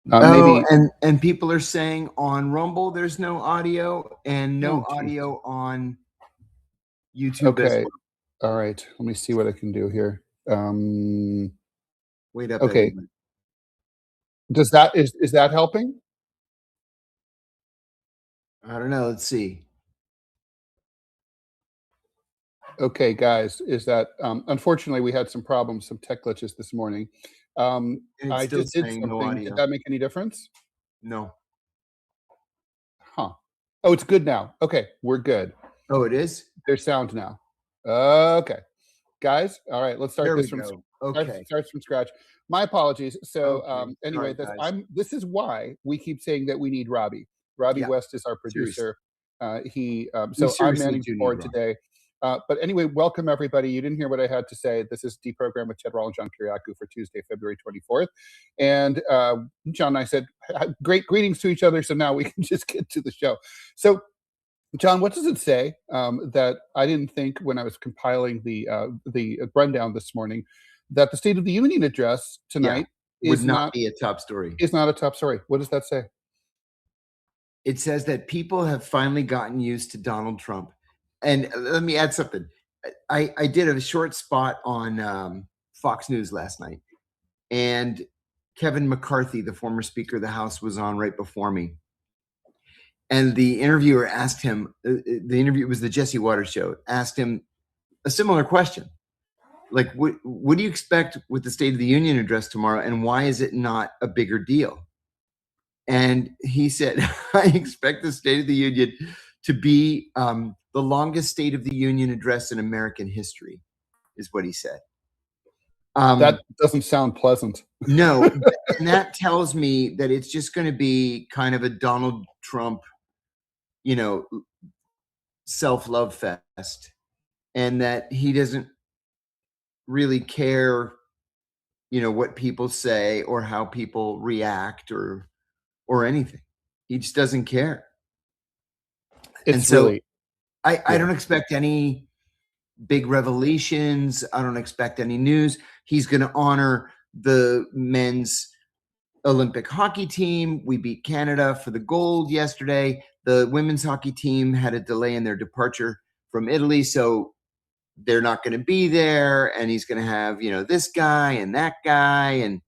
Maybe. And people are saying on Rumble there's no audio and no audio on YouTube as Okay. well. All right. Let me see what I can do here. Wait up. Okay. Eddie. Is that helping? I don't know. Let's see. Okay, guys, is that unfortunately we had some problems, some tech glitches this morning. I just did something. No audio. Did that make any difference? No. Huh. Oh, it's good now. Okay, we're good. Oh, it is? There's sound now. Okay. Guys, all right, let's start this from starts from scratch. My apologies. So anyway, this is why we keep saying that we need Robbie. Robbie West is our producer. So I'm manning the board today. But anyway, welcome everybody. You didn't hear what I had to say. This is DeProgram with Ted Rall and John Kiriakou for Tuesday, February 24th. And John and I said, great greetings to each other. So now we can just get to the show. So John, what does it say that I didn't think when I was compiling the rundown this morning that the State of the Union address tonight would not be a top story? Is not a top story. What does that say? It says that people have finally gotten used to Donald Trump. And let me add something. I did a short spot on Fox News last night, and Kevin McCarthy, the former Speaker of the House, was on right before me. And the interviewer asked him, it was the Jesse Waters show, asked him a similar question. Like, what do you expect with the State of the Union address tomorrow, and why is it not a bigger deal? And he said, I expect the State of the Union to be the longest State of the Union address in American history, is what he said. That doesn't sound pleasant. No, and that tells me that it's just going to be kind of a Donald Trump, self-love fest, and that he doesn't really care, what people say or how people react or anything. He just doesn't care. I don't expect any big revelations. I don't expect any news. He's going to honor the men's Olympic hockey team. We beat Canada for the gold yesterday. The women's hockey team had a delay in their departure from Italy, so they're not going to be there. And he's going to have, this guy and that guy, and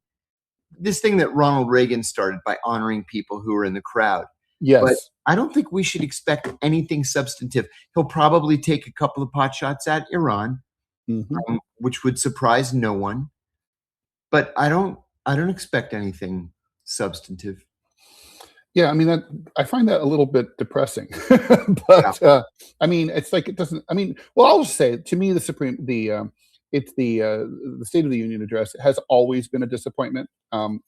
this thing that Ronald Reagan started by honoring people who are in the crowd. Yes. But I don't think we should expect anything substantive. He'll probably take a couple of pot shots at Iran, which would surprise no one. But I don't expect anything substantive. Yeah, I mean, I find that a little bit depressing. But I mean, it's like it doesn't. I mean, well, I'll just say, to me, the State of the Union address has always been a disappointment.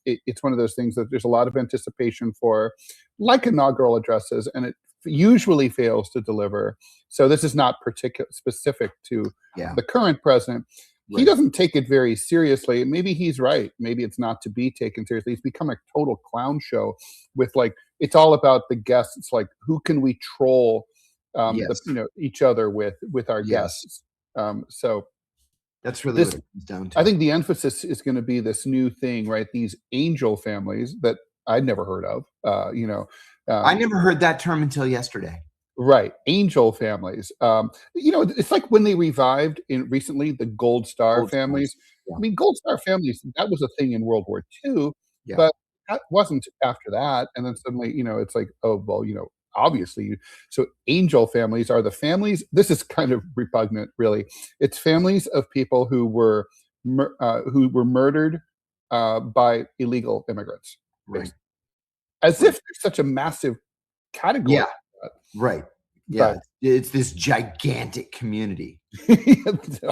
It's one of those things that there's a lot of anticipation for, like inaugural addresses, and it usually fails to deliver. So this is not specific to the current president. Right. He doesn't take it very seriously. Maybe he's right. Maybe it's not to be taken seriously. It's become a total clown show with, like, it's all about the guests. It's like, who can we troll each other with our guests? So that's really what it comes down to. I think the emphasis is going to be this new thing, right? These angel families that I'd never heard of. I never heard that term until yesterday. Right, angel families. It's like when they revived recently the Gold Star families. Yeah. I mean, Gold Star families, that was a thing in World War II, but that wasn't after that. And then suddenly, it's like, oh, well, obviously. So angel families are the families. This is kind of repugnant, really. It's families of people who were murdered by illegal immigrants. Right. As if there's such a massive category. Yeah. Right. Yeah. It's this gigantic community.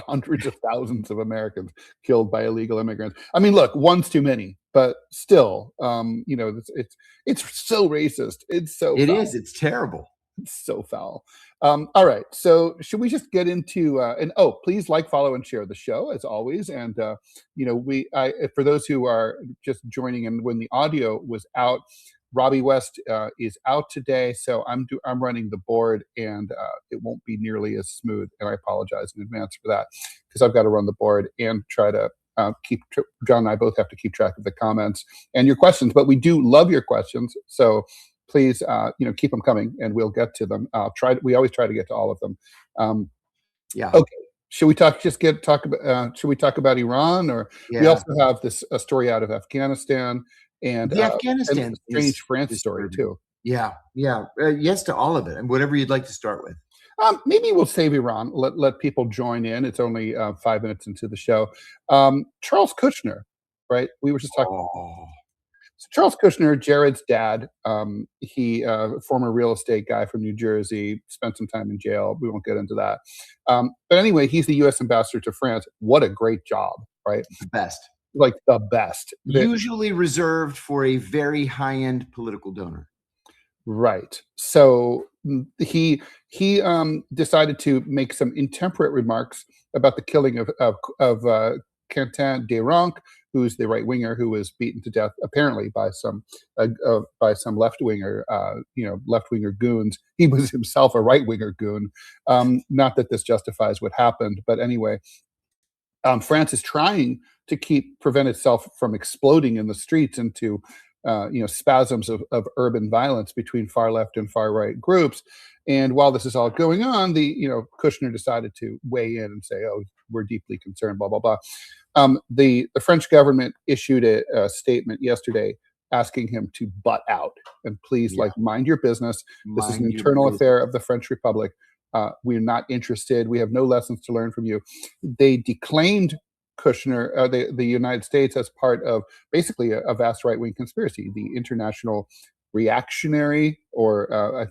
Hundreds of thousands of Americans killed by illegal immigrants. I mean, look, one's too many, but still, it's so racist. It's so foul. Is. It's terrible. It's so foul. All right. So should we just get into please like, follow, and share the show as always. And for those who are just joining in when the audio was out, Robbie West is out today, so I'm running the board, and it won't be nearly as smooth. And I apologize in advance for that, because I've got to run the board and try to John and I both have to keep track of the comments and your questions, but we do love your questions. So please, keep them coming, and we'll get to them. We always try to get to all of them. Yeah. Okay. Should we talk about? Should we talk about Iran, or we also have a story out of Afghanistan and the Afghanistan and a strange France story too. Yeah. Yes to all of it, and whatever you'd like to start with. Maybe we'll save Iran. Let people join in. It's only 5 minutes into the show. Charles Kushner, right? We were just talking. So Charles Kushner, Jared's dad, he former real estate guy from New Jersey, spent some time in jail. We won't get into that. But anyway, he's the U.S. ambassador to France. What a great job, right? The best. Like the best. Usually reserved for a very high-end political donor. Right. So he decided to make some intemperate remarks about the killing of Quentin Desranques, who's the right winger who was beaten to death apparently by some left winger goons. He was himself a right winger goon. Not that this justifies what happened, but anyway, France is trying to prevent itself from exploding in the streets into spasms of urban violence between far left and far right groups. And while this is all going on, Kushner decided to weigh in and say, "Oh, we're deeply concerned." Blah blah blah. The French government issued a statement yesterday asking him to butt out and please, mind your business. This is an internal affair of the French Republic. We're not interested. We have no lessons to learn from you. They declaimed Kushner, the United States, as part of basically a vast right-wing conspiracy, the international reactionary, I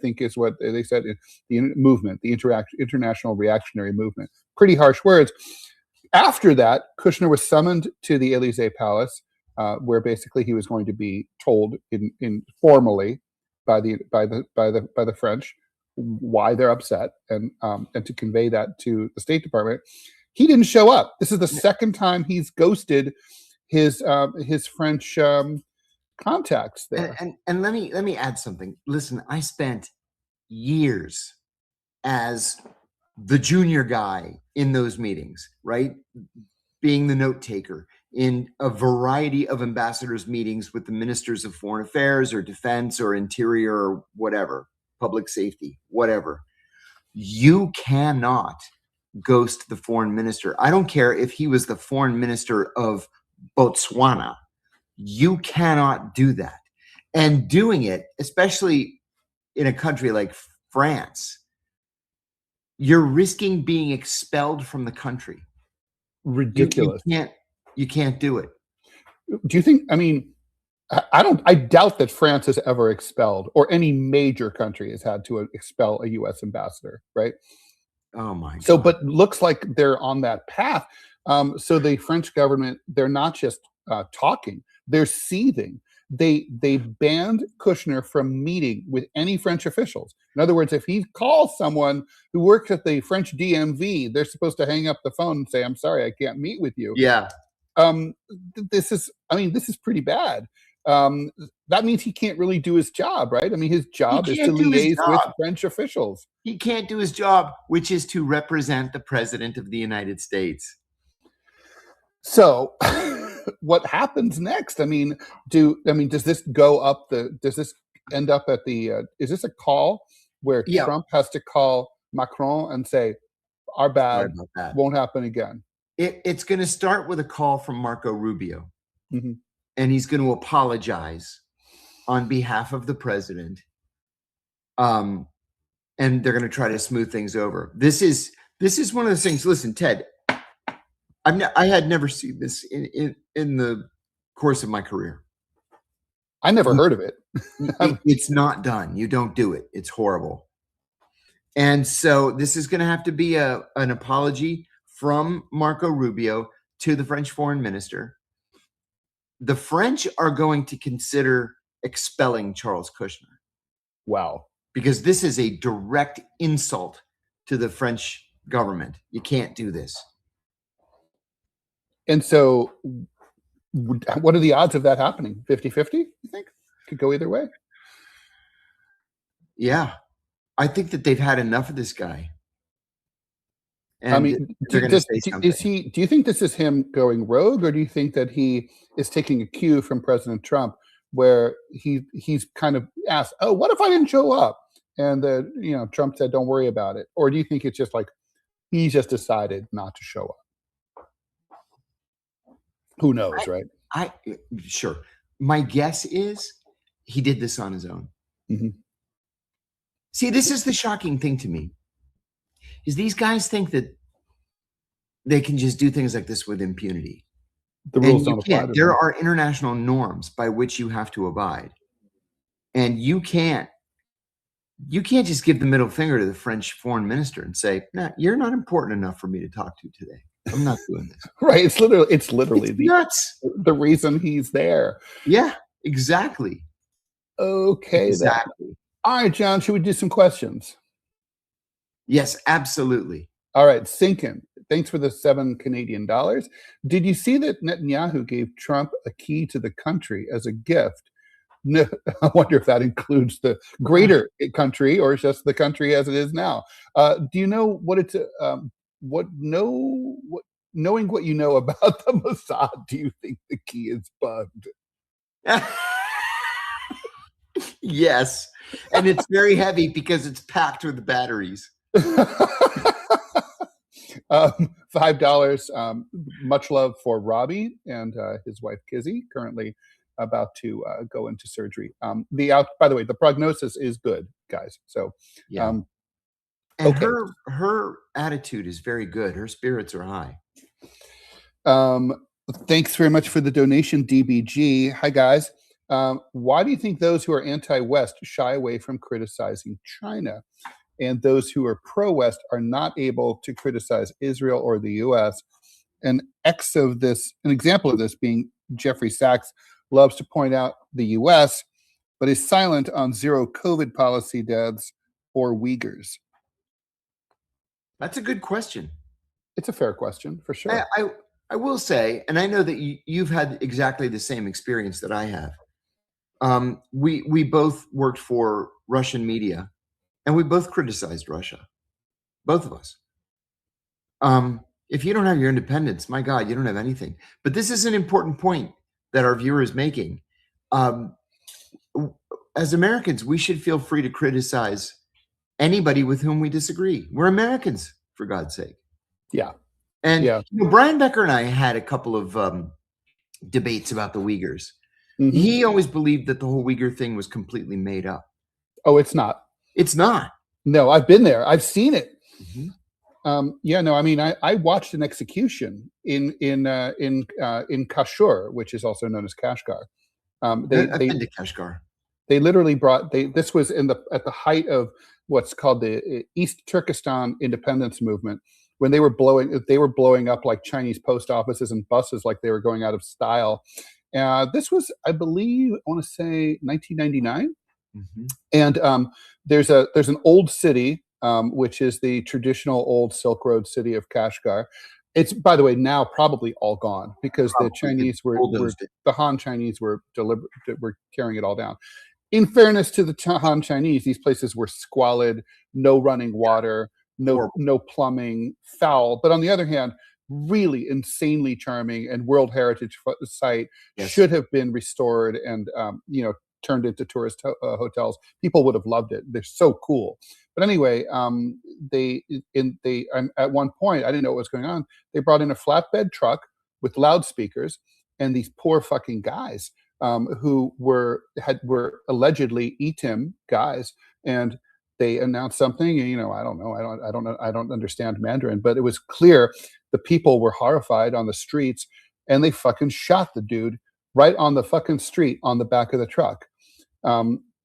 think is what they said, the movement, the international reactionary movement. Pretty harsh words. After that, Kushner was summoned to the Élysée Palace, where basically he was going to be told formally by the French why they're upset, and to convey that to the State Department. He didn't show up. This is the second time he's ghosted his French contacts there. And let me add something. Listen, I spent years as the junior guy in those meetings, right? Being the note taker in a variety of ambassadors' meetings with the ministers of foreign affairs or defense or interior or whatever, public safety, whatever. You cannot ghost the foreign minister. I don't care if he was the foreign minister of Botswana. You cannot do that. And doing it, especially in a country like France, you're risking being expelled from the country. Ridiculous. You can't do it. Do you think, I doubt that France has ever expelled, or any major country has had to expel a U.S. ambassador, right? Oh my God. So, but looks like they're on that path. So the French government, they're not just talking, they're seething. They banned Kushner from meeting with any French officials. In other words, if he calls someone who works at the French DMV, they're supposed to hang up the phone and say, "I'm sorry, I can't meet with you." Yeah. This is pretty bad. That means he can't really do his job, right? His job is to liaise with French officials. He can't do his job, which is to represent the President of the United States. So what happens next? Does this go up does this end up at the, is this a call where Trump has to call Macron and say, "Our bad, won't happen again"? It's going to start with a call from Marco Rubio. Mm-hmm. And he's going to apologize on behalf of the president. And they're going to try to smooth things over. This is one of those things. Listen, Ted, I had never seen this in the course of my career. I never heard of it. It's not done. You don't do it. It's horrible. And so this is going to have to be an apology from Marco Rubio to the French foreign minister. The French are going to consider expelling Charles Kushner. Wow. Because this is a direct insult to the French government. You can't do this. And so what are the odds of that happening? 50-50, you think? Could go either way? Yeah. I think that they've had enough of this guy. And I mean, they're going to say something. Do you think this is him going rogue, or do you think that he is taking a cue from President Trump, where he's kind of asked, "Oh, what if I didn't show up?" And Trump said, "Don't worry about it," or do you think it's just like he just decided not to show up? Who knows, right? Sure. My guess is he did this on his own. Mm-hmm. See, this is the shocking thing to me, is these guys think that they can just do things like this with impunity. The rules don't apply. There are international norms by which you have to abide. And you can't just give the middle finger to the French foreign minister and say, "No, you're not important enough for me to talk to today. I'm not doing this." Right. It's literally nuts. The reason he's there. Yeah, exactly. Okay. Exactly. All right, John, should we do some questions? Yes, absolutely. All right, Sinkin, thanks for the $7 Canadian. Did you see that Netanyahu gave Trump a key to the country as a gift? No, I wonder if that includes the greater country or just the country as it is now. Do you know what it's knowing what you know about the Mossad, do you think the key is bugged? Yes, and it's very heavy because it's packed with batteries. $5. Much love for Robbie and his wife Kizzy, currently about to go into surgery. By the way, the prognosis is good, guys. So, yeah. And okay. Her attitude is very good. Her spirits are high. Thanks very much for the donation, DBG. Hi, guys. Why do you think those who are anti-West shy away from criticizing China, and those who are pro-West are not able to criticize Israel or the U.S.? An example of this being Jeffrey Sachs loves to point out the U.S., but is silent on zero COVID policy deaths or Uyghurs. That's a good question. It's a fair question, for sure. I will say, and I know that you've had exactly the same experience that I have. We both worked for Russian media, and we both criticized Russia, both of us. If you don't have your independence, my God, you don't have anything. But this is an important point that our viewer is making. As Americans, we should feel free to criticize anybody with whom we disagree. We're Americans, for God's sake. Yeah. And Brian Becker and I had a couple of debates about the Uyghurs. Mm-hmm. He always believed that the whole Uyghur thing was completely made up. Oh, it's not. It's not. No, I've been there. I've seen it. Mm-hmm. I mean, I watched an execution in Kashur, which is also known as Kashgar. I've been to Kashgar. They literally this was at the height of what's called the East Turkestan independence movement, when they were blowing up like Chinese post offices and buses like they were going out of style. This was, I believe, I want to say 1999. Mm-hmm. And there's an old city, which is the traditional old Silk Road city of Kashgar. It's, by the way, now probably all gone because the Chinese the Han Chinese were carrying it all down. In fairness to the Han Chinese, these places were squalid, no running water, no plumbing, foul. But on the other hand, really insanely charming and World Heritage site. Yes. Should have been restored and turned into tourist hotels. People would have loved it. They're so cool. But anyway, at one point, I didn't know what was going on. They brought in a flatbed truck with loudspeakers, and these poor fucking guys who were allegedly ETIM guys, and they announced something. I don't know. I don't understand Mandarin, but it was clear the people were horrified on the streets, and they fucking shot the dude right on the fucking street on the back of the truck.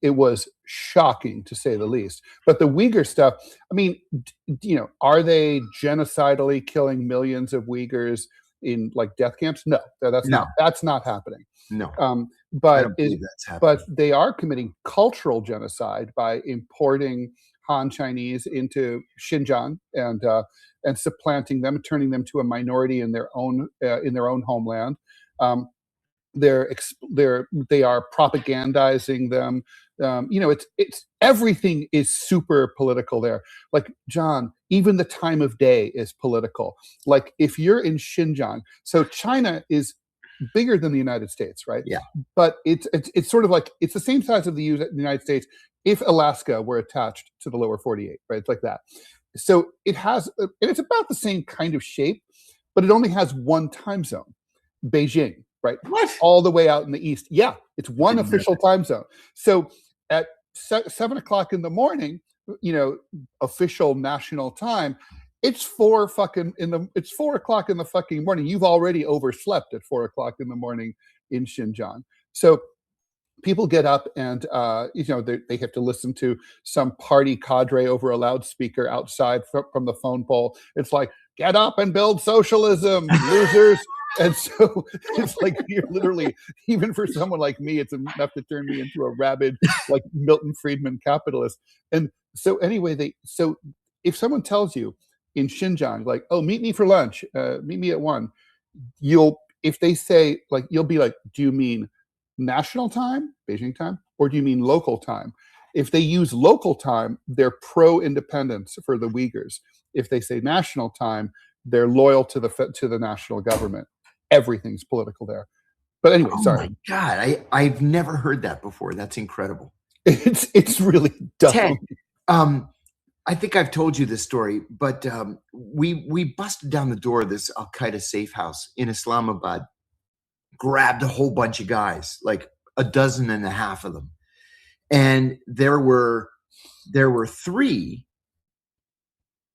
It was shocking, to say the least. But the Uyghur stuff, I mean, are they genocidally killing millions of Uyghurs in like death camps? No, that's not happening. No. But they are committing cultural genocide by importing Han Chinese into Xinjiang and supplanting them, turning them to a minority in their own homeland. They are propagandizing them It's everything is super political there. Like, John, even the time of day is political. Like, if you're in Xinjiang, so China is bigger than the United States, right? Yeah. But it's sort of like, it's the same size of the United States if Alaska were attached to the lower 48, right? It's like that. So it has, and it's about the same kind of shape, but it only has one time zone, Beijing, right? What? All the way out in the east. Yeah, it's one official time zone. So at 7 o'clock in the morning, official national time, it's 4 o'clock in the fucking morning. You've already overslept at 4 o'clock in the morning in Xinjiang. So people get up and they have to listen to some party cadre over a loudspeaker outside from the phone pole. It's like, get up and build socialism, losers. And so it's like, you're literally, even for someone like me, it's enough to turn me into a rabid, like, Milton Friedman capitalist. And so anyway, so if someone tells you in Xinjiang, like, oh, meet me for lunch, meet me at 1, if they say, like, you'll be like, do you mean national time, Beijing time, or do you mean local time? If they use local time, they're pro-independence for the Uyghurs. If they say national time, they're loyal to the national government. Everything's political there. But anyway, sorry. Oh my God, I've never heard that before. That's incredible. It's really dumb. Ted, I think I've told you this story, but we busted down the door of this Al Qaeda safe house in Islamabad, grabbed a whole bunch of guys, like 12 of them, and there were 3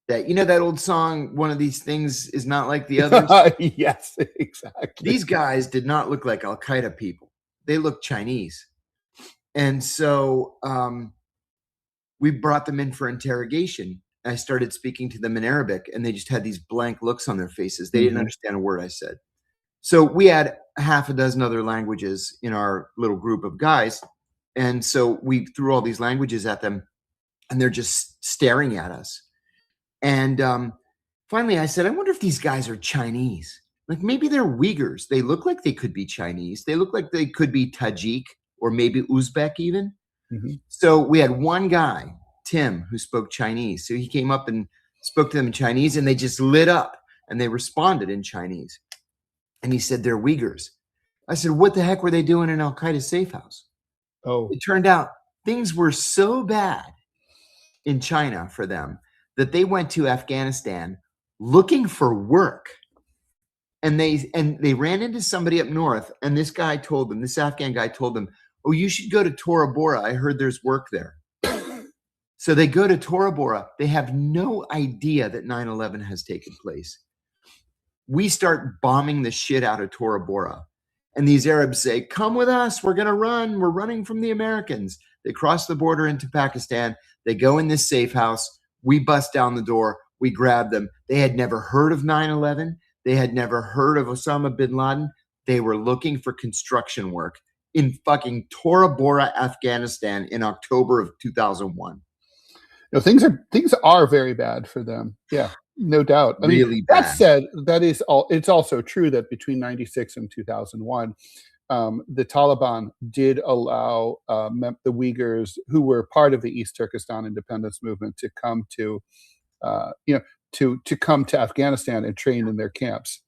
that, that old song, one of these things is not like the others. Yes, exactly. These guys did not look like Al Qaeda people. They looked Chinese. And so we brought them in for interrogation. I started speaking to them in Arabic, and they just had these blank looks on their faces. They didn't understand a word I said. So we had 6 other languages in our little group of guys. And so we threw all these languages at them, and they're just staring at us. And finally I said, I wonder if these guys are Chinese. Like, maybe they're Uyghurs. They look like they could be Chinese. They look like they could be Tajik or maybe Uzbek even. So we had one guy, Tim, who spoke Chinese. So he came up and spoke to them in Chinese, and they just lit up, and they responded in Chinese. And he said, they're Uyghurs. I said, what the heck were they doing in Al Qaeda safe house? Oh, it turned out things were so bad in China for them that they went to Afghanistan looking for work. And they ran into somebody up north, and this Afghan guy told them, oh, you should go to Tora Bora. I heard there's work there. So they go to Tora Bora. They have no idea that 9/11 has taken place. We start bombing the shit out of Tora Bora. And these Arabs say, come with us. We're going to run. We're running from the Americans. They cross the border into Pakistan. They go in this safe house. We bust down the door. We grab them. They had never heard of 9/11. They had never heard of Osama bin Laden. They were looking for construction work in fucking Tora Bora, Afghanistan in October of 2001. Things are very bad for them. Yeah, no doubt. I mean, that said, it's also true that between 96 and 2001, the Taliban did allow the Uyghurs who were part of the East Turkestan independence movement to come to come to Afghanistan and train in their camps.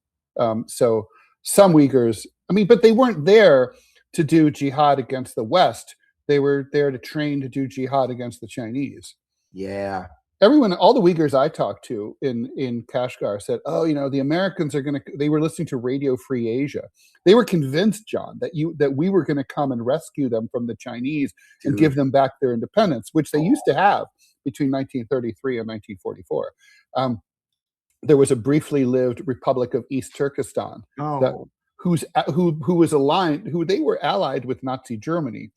So some Uyghurs, but they weren't there to do jihad against the West. They were there to train to do jihad against the Chinese. Yeah. All the Uyghurs I talked to in Kashgar said, oh, the Americans they were listening to Radio Free Asia. They were convinced, John, that we were going to come and rescue them from the Chinese and give them back their independence, which they used to have between 1933 and 1944. There was a briefly lived Republic of East Turkestan who they were allied with Nazi Germany.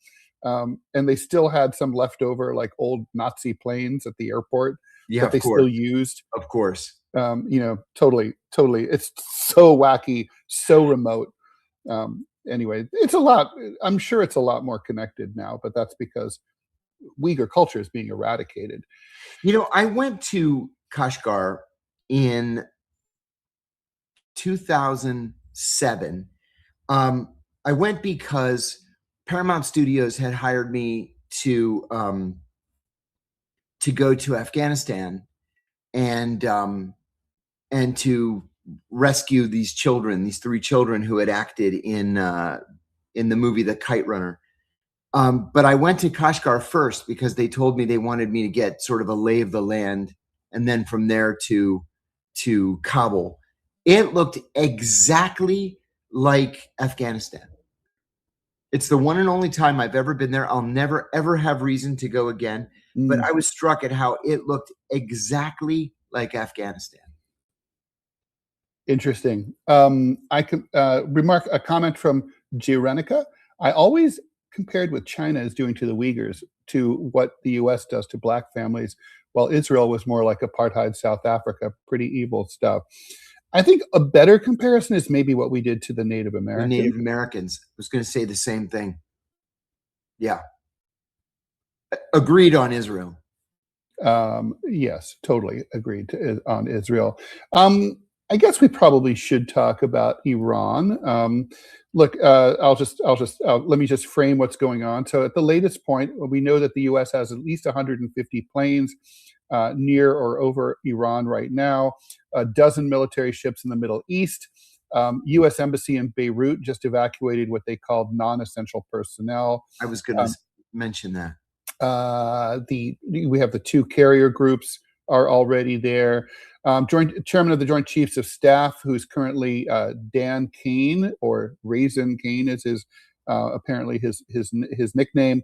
And they still had some leftover, like, old Nazi planes at the airport that they still used. Of course. Totally. It's so wacky, so remote. Anyway, it's a lot. I'm sure it's a lot more connected now, but that's because Uyghur culture is being eradicated. I went to Kashgar in 2007. I went because Paramount Studios had hired me to go to Afghanistan and to rescue these children, these 3 children who had acted in the movie The Kite Runner. But I went to Kashgar first because they told me they wanted me to get sort of a lay of the land, and then from there to Kabul. It looked exactly like Afghanistan. It's the one and only time I've ever been there. I'll never, ever have reason to go again. But I was struck at how it looked exactly like Afghanistan. Interesting. I can remark a comment from Girenica. I always compared what China is doing to the Uyghurs to what the U.S. does to black families, while Israel was more like apartheid South Africa, pretty evil stuff. I think a better comparison is maybe what we did to the Native Americans. The Native Americans. I was going to say the same thing. Yeah. Agreed on Israel. Yes, totally agreed on Israel. I guess we probably should talk about Iran. Look, let me just frame what's going on. So at the latest point, we know that the U.S. has at least 150 planes near or over Iran right now, a dozen military ships in the Middle East. U.S. Embassy in Beirut just evacuated what they called non-essential personnel. I was going to mention that. We have the 2 carrier groups are already there. Chairman of the Joint Chiefs of Staff, who's currently Dan Caine, or Raisin Caine is his apparently his nickname.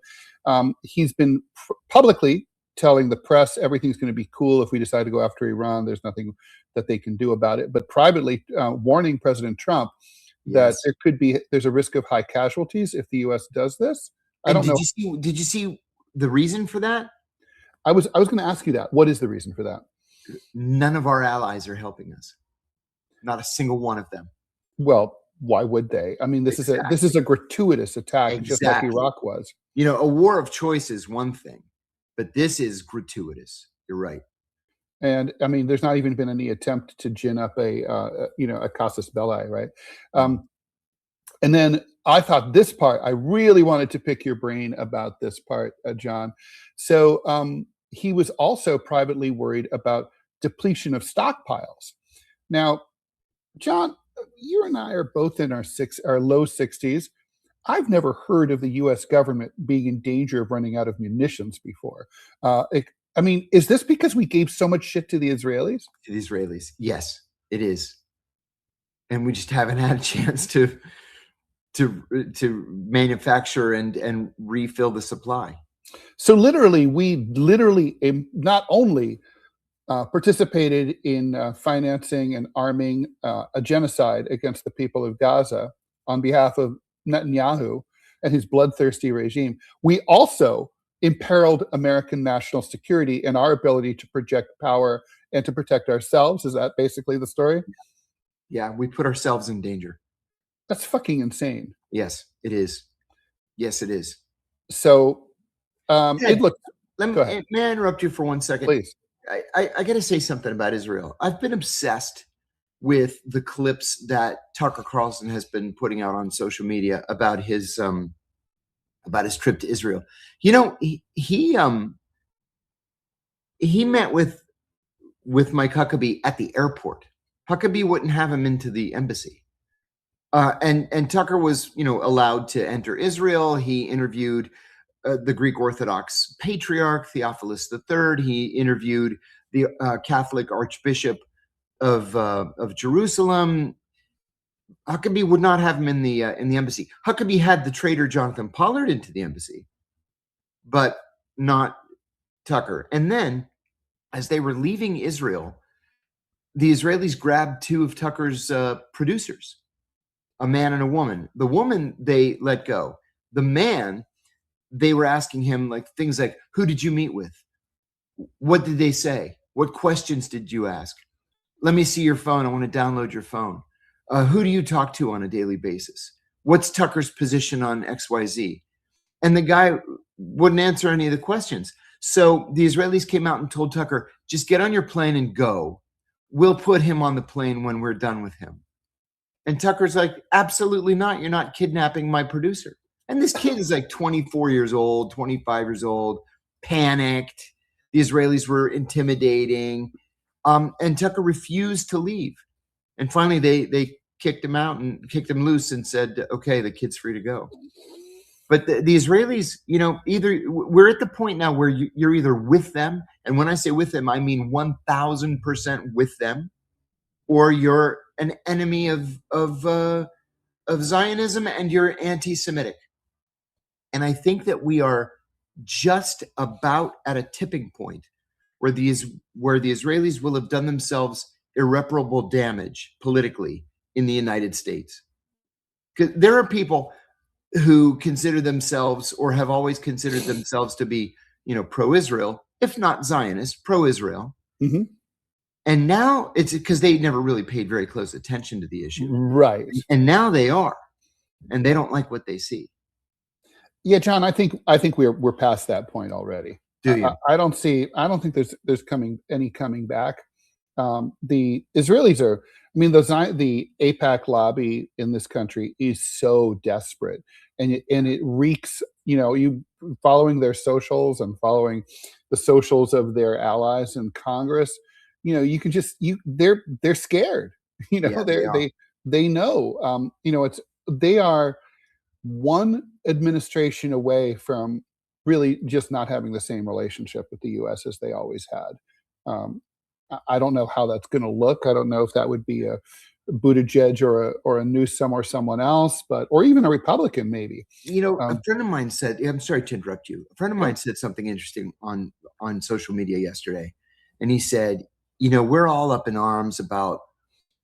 He's been publicly telling the press everything's going to be cool if we decide to go after Iran. There's nothing that they can do about it. But privately warning President Trump that there's a risk of high casualties if the U.S. does this. I don't know. Did you see the reason for that? I was going to ask you that. What is the reason for that? None of our allies are helping us. Not a single one of them. Well, why would they? I mean, this is a gratuitous attack, just like Iraq was. You know, a war of choice is one thing, but this is gratuitous. You're right. And I mean, there's not even been any attempt to gin up a casus belli, right? And then I thought this part, I really wanted to pick your brain about this part, John. So he was also privately worried about depletion of stockpiles. Now, John, you and I are both in our low 60s. I've never heard of the U.S. government being in danger of running out of munitions before. I mean, is this because we gave so much shit to the Israelis? To the Israelis, yes, it is. And we just haven't had a chance to manufacture and refill the supply. So we not only participated in financing and arming a genocide against the people of Gaza on behalf of Netanyahu and his bloodthirsty regime, we also imperiled American national security and our ability to project power and to protect ourselves. Is that basically the story? Yeah, we put ourselves in danger. That's fucking insane. Yes, it is. Yes, it is. So, may I interrupt you for 1 second? Please. I got to say something about Israel. I've been obsessed with the clips that Tucker Carlson has been putting out on social media about his trip to Israel. You know, he met with Mike Huckabee at the airport. Huckabee wouldn't have him into the embassy. And Tucker was, allowed to enter Israel. He interviewed the Greek Orthodox Patriarch Theophilus III. He interviewed the Catholic Archbishop of Jerusalem. Huckabee would not have him in the embassy. Huckabee had the traitor Jonathan Pollard into the embassy, but not Tucker. And then, as they were leaving Israel, the Israelis grabbed 2 of Tucker's producers, a man and a woman. The woman they let go. The man, they were asking him things like, who did you meet with? What did they say? What questions did you ask? Let me see your phone. I want to download your phone. Who do you talk to on a daily basis? What's Tucker's position on XYZ? And the guy wouldn't answer any of the questions. So the Israelis came out and told Tucker, just get on your plane and go. We'll put him on the plane when we're done with him. And Tucker's like, absolutely not. You're not kidnapping my producer. And this kid is like 24 years old, 25 years old, panicked. The Israelis were intimidating. And Tucker refused to leave. And finally, they kicked him out and kicked him loose and said, okay, the kid's free to go. But the Israelis, either we're at the point now where you're either with them. And when I say with them, I mean 1000% with them, or you're an enemy of Zionism and you're anti-Semitic. And I think that we are just about at a tipping point where the Israelis will have done themselves irreparable damage politically in the United States. Because there are people who consider themselves, or have always considered themselves, to be, pro-Israel, if not Zionist, pro-Israel. Mm-hmm. And now it's because they never really paid very close attention to the issue. Right. And now they are, and they don't like what they see. Yeah, John, I think we're past that point already. Do you? I don't think there's any coming back. The Israelis are, the AIPAC lobby in this country is so desperate, and it reeks. You following their socials and following the socials of their allies in Congress. You can just they're scared. They know. They are one administration away from really just not having the same relationship with the U.S. as they always had. I don't know how that's going to look. I don't know if that would be a Buttigieg or a Newsom or someone else, or even a Republican maybe. A friend of mine said, I'm sorry to interrupt you. A friend of mine said something interesting on social media yesterday. And he said, we're all up in arms about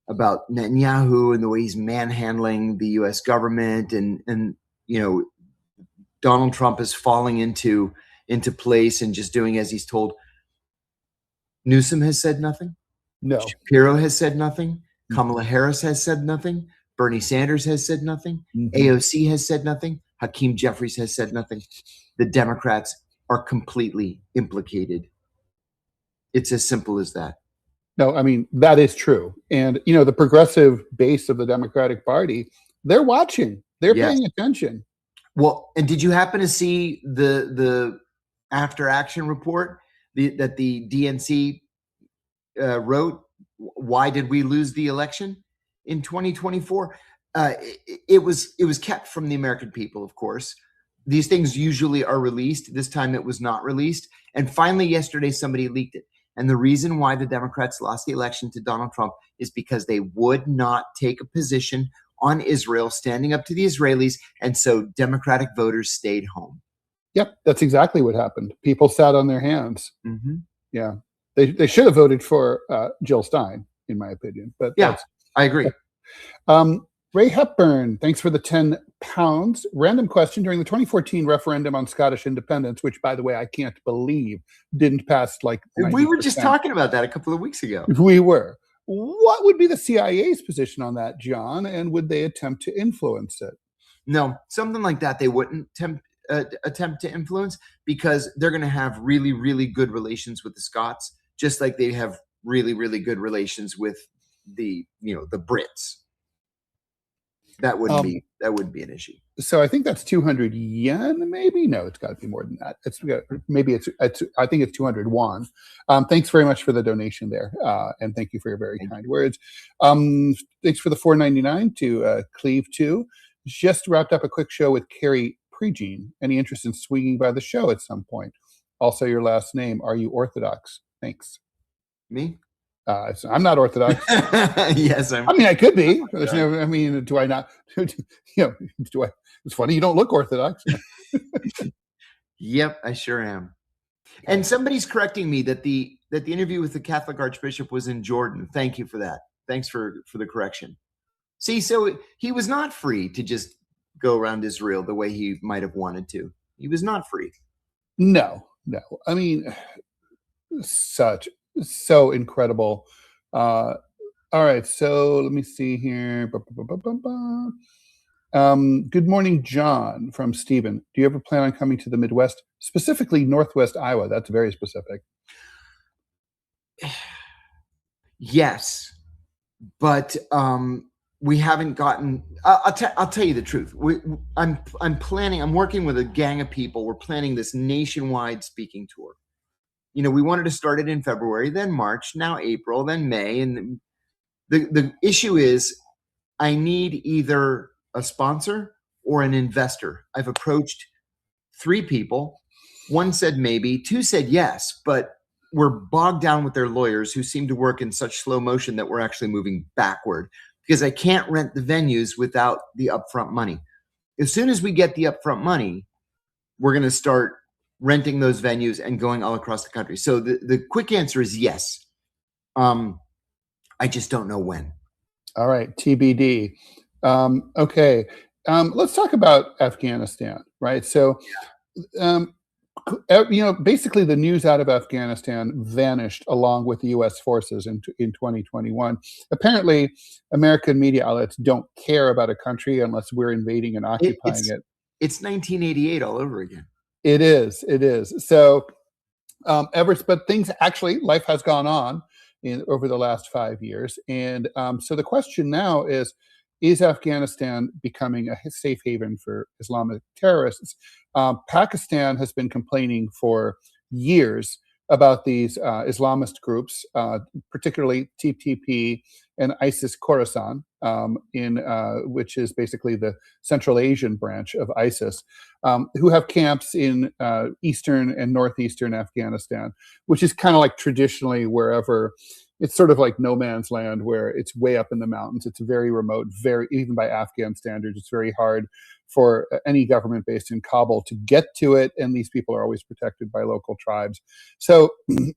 Netanyahu and the way he's manhandling the U.S. government, and Donald Trump is falling into place and just doing as he's told. Newsom has said nothing. No. Shapiro has said nothing. Kamala Harris has said nothing. Bernie Sanders has said nothing. Mm-hmm. AOC has said nothing. Hakeem Jeffries has said nothing. The Democrats are completely implicated. It's as simple as that. No, that is true. And, the progressive base of the Democratic Party, they're watching. They're paying attention. Well, and did you happen to see the after action report that the DNC wrote? Why did we lose the election in 2024? It was kept from the American people, of course. These things usually are released. This time it was not released. And finally, yesterday, somebody leaked it. And the reason why the Democrats lost the election to Donald Trump is because they would not take a position on Israel, standing up to the Israelis. And so Democratic voters stayed home. Yep, that's exactly what happened. People sat on their hands. Mm-hmm. Yeah. They should have voted for Jill Stein, in my opinion. But yeah, I agree. Ray Hepburn, thanks for the £10. Random question: during the 2014 referendum on Scottish independence, which, by the way, I can't believe didn't pass like 90%. We were just talking about that a couple of weeks ago. We were. What would be the CIA's position on that, John? And would they attempt to influence it? No, something like that they wouldn't attempt to influence, because they're going to have really, really good relations with the Scots, just like they have really, really good relations with the Brits. That wouldn't be an issue. So I think that's 200 yen, maybe. No, it's got to be more than that. I think it's 201. Thanks very much for the donation there, and thank you for your very kind words. Thanks for the $4.99 to Cleve 2. Just wrapped up a quick show with Carrie Pregene. Any interest in swinging by the show at some point? Also, your last name. Are you Orthodox? Thanks. Me? So I'm not Orthodox. Yes, I could be. Do I not? Do I? It's funny, you don't look Orthodox. Yep, I sure am. And somebody's correcting me that the interview with the Catholic Archbishop was in Jordan. Thank you for that. Thanks for the correction. See, so he was not free to just go around Israel the way he might have wanted to. He was not free. No. So incredible. All right, so let me see here. Good morning, John, from Stephen. Do you ever plan on coming to the Midwest, specifically Northwest Iowa? That's very specific. Yes, but we haven't gotten. I'll tell you the truth. I'm working with a gang of people. We're planning this nationwide speaking tour. We wanted to start it in February, then March, now April, then May, and the issue is I need either a sponsor or an investor. I've approached 3 people. 1 said maybe, 2 said yes, but we're bogged down with their lawyers who seem to work in such slow motion that we're actually moving backward because I can't rent the venues without the upfront money. As soon as we get the upfront money, we're going to start renting those venues and going all across the country. So the quick answer is yes. I just don't know when. All right, TBD. Okay, let's talk about Afghanistan, right? So, basically the news out of Afghanistan vanished along with the U.S. forces in 2021. Apparently, American media outlets don't care about a country unless we're invading and occupying it. It's 1988 all over again. It is. So, but things actually, life has gone on over the last 5 years. And so the question now is Afghanistan becoming a safe haven for Islamic terrorists? Pakistan has been complaining for years about these Islamist groups, particularly TTP and ISIS Khorasan, which is basically the Central Asian branch of ISIS, who have camps in eastern and northeastern Afghanistan, which is kind of like traditionally wherever. It's sort of like no man's land where it's way up in the mountains. It's very remote, even by Afghan standards, it's very hard for any government based in Kabul to get to it. And these people are always protected by local tribes. So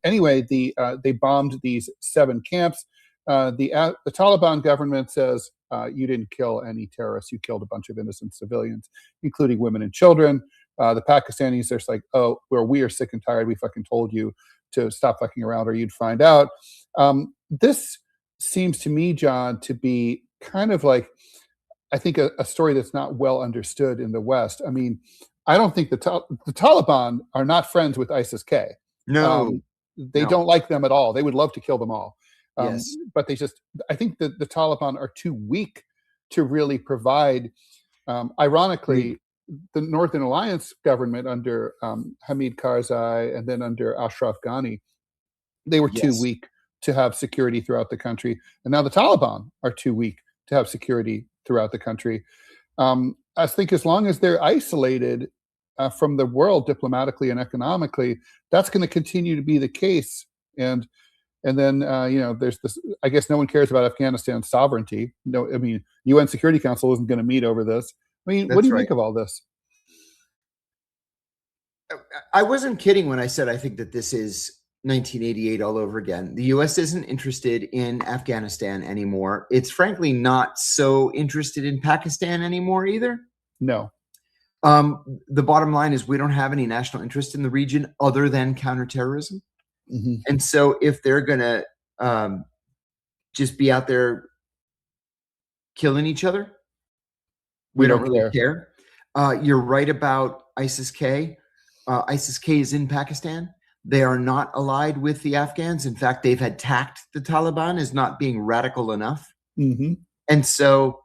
anyway, they bombed these 7 camps. The Taliban government says you didn't kill any terrorists. You killed a bunch of innocent civilians, including women and children. The Pakistanis are like, oh, we are sick and tired. We fucking told you to stop fucking around or you'd find out. This seems to me, John, to be kind of like, I think, a story that's not well understood in the West. I mean, I don't think the Taliban are not friends with ISIS-K. No. They don't like them at all. They would love to kill them all. Yes. But I think that the Taliban are too weak to really provide, ironically, the Northern Alliance government under Hamid Karzai and then under Ashraf Ghani, they were too weak to have security throughout the country. And now the Taliban are too weak to have security throughout the country. I think as long as they're isolated from the world diplomatically and economically, that's going to continue to be the case. And then, there's this, I guess no one cares about Afghanistan's sovereignty. No, I mean, UN Security Council isn't going to meet over this. I mean, what do you think of all this? I wasn't kidding when I said I think that this is 1988 all over again. The U.S. isn't interested in Afghanistan anymore. It's frankly not so interested in Pakistan anymore either. No. The bottom line is we don't have any national interest in the region other than counterterrorism. Mm-hmm. And so if they're going to just be out there killing each other, we don't really care. You're right about ISIS-K. ISIS-K is in Pakistan. They are not allied with the Afghans. In fact, they've attacked the Taliban as not being radical enough. Mm-hmm. And so,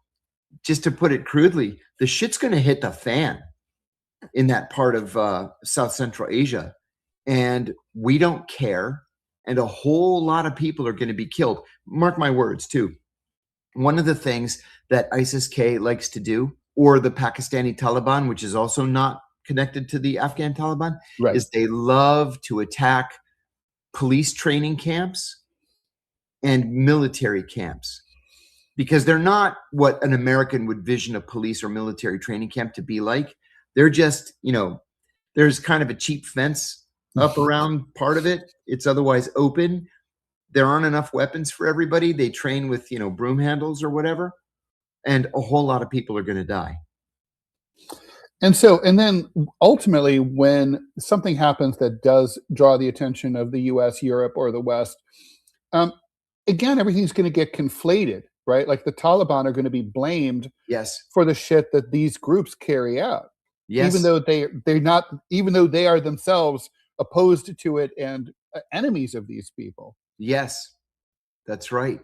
just to put it crudely, the shit's going to hit the fan in that part of South Central Asia. And we don't care. And a whole lot of people are going to be killed. Mark my words, too. One of the things that ISIS-K likes to do, or the Pakistani Taliban, which is also not connected to the Afghan Taliban, is they love to attack police training camps and military camps, because they're not what an American would vision a police or military training camp to be like. They're just, there's kind of a cheap fence up around part of it. It's otherwise open. There aren't enough weapons for everybody. They train with, broom handles or whatever. And a whole lot of people are going to die. And then ultimately, when something happens that does draw the attention of the US, Europe, or the West, again, everything's going to get conflated, right? Like the Taliban are going to be blamed for the shit that these groups carry out. Yes. Even though they are themselves opposed to it and enemies of these people. Yes, that's right.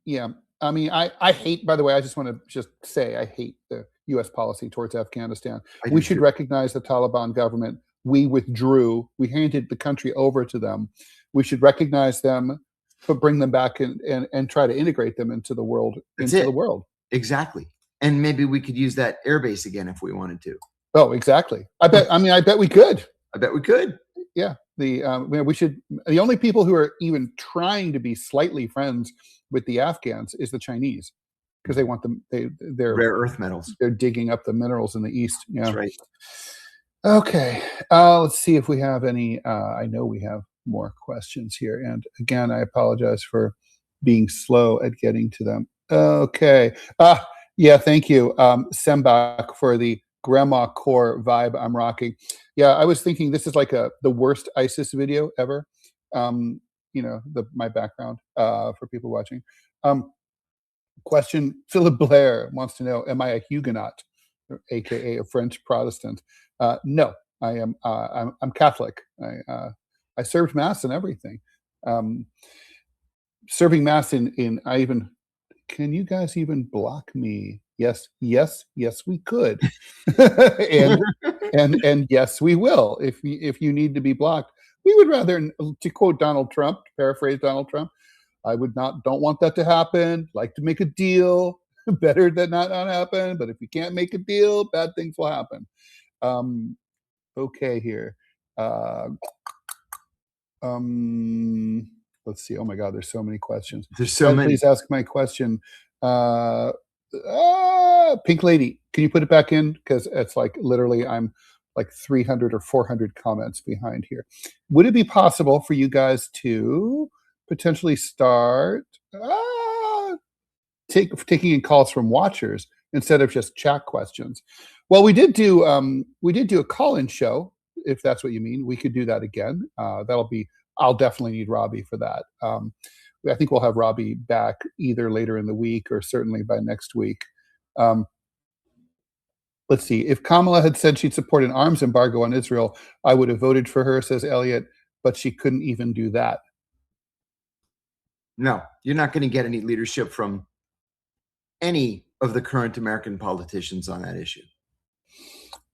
Yeah. I mean, I hate, by the way, I just want to just say I hate the U.S. policy towards Afghanistan. We should recognize the Taliban government. We withdrew. We handed the country over to them. We should recognize them, but bring them back and try to integrate them into the world. The world. Exactly. And maybe we could use that airbase again if we wanted to. Oh, exactly. I bet we could. I bet we could. Yeah. We should. The only people who are even trying to be slightly friends with the Afghans is the Chinese, because they want them. They're rare earth metals. They're digging up the minerals in the east. Yeah. That's right. Okay. Let's see if we have any. I know we have more questions here, and again, I apologize for being slow at getting to them. Okay. Yeah. Thank you, Sembach, for the grandma core vibe I'm rocking. Yeah, I was thinking this is like the worst ISIS video ever. My background for people watching. Question: Philip Blair wants to know, am I a Huguenot, or AKA a French Protestant? No, I am. I'm Catholic. I served mass and everything. Serving mass in I even. Can you guys even block me? Yes, we could, and yes, we will. If you need to be blocked, we would rather, to quote Donald Trump, to paraphrase Donald Trump, don't want that to happen. Like to make a deal, better than not happen. But if you can't make a deal, bad things will happen. Okay, here. Let's see. Oh my God, there's so many questions. There's so many. Please ask my question. Pink Lady, can you put it back in? Because it's like literally I'm like 300 or 400 comments behind here. Would it be possible for you guys to potentially start taking in calls from watchers instead of just chat questions? Well, we did do a call-in show, if that's what you mean. We could do that again. I'll definitely need Robbie for that. I think we'll have Robbie back either later in the week or certainly by next week. Let's see. If Kamala had said she'd support an arms embargo on Israel, I would have voted for her, says Elliot, but she couldn't even do that. No, you're not going to get any leadership from any of the current American politicians on that issue.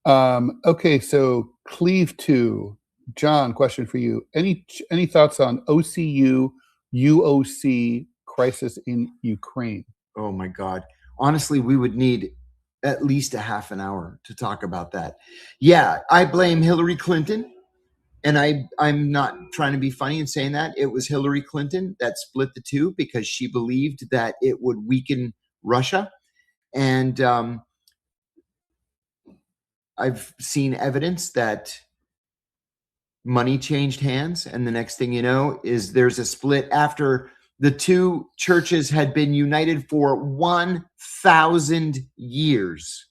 Okay, so Cleave 2. John, question for you. Any thoughts on OCU, UOC crisis in Ukraine? Oh my God. Honestly, we would need at least a half an hour to talk about that. Yeah, I blame Hillary Clinton. And I'm not trying to be funny in saying that. It was Hillary Clinton that split the two because she believed that it would weaken Russia. And I've seen evidence that money changed hands, and the next thing you know is there's a split after the two churches had been united for 1,000 years.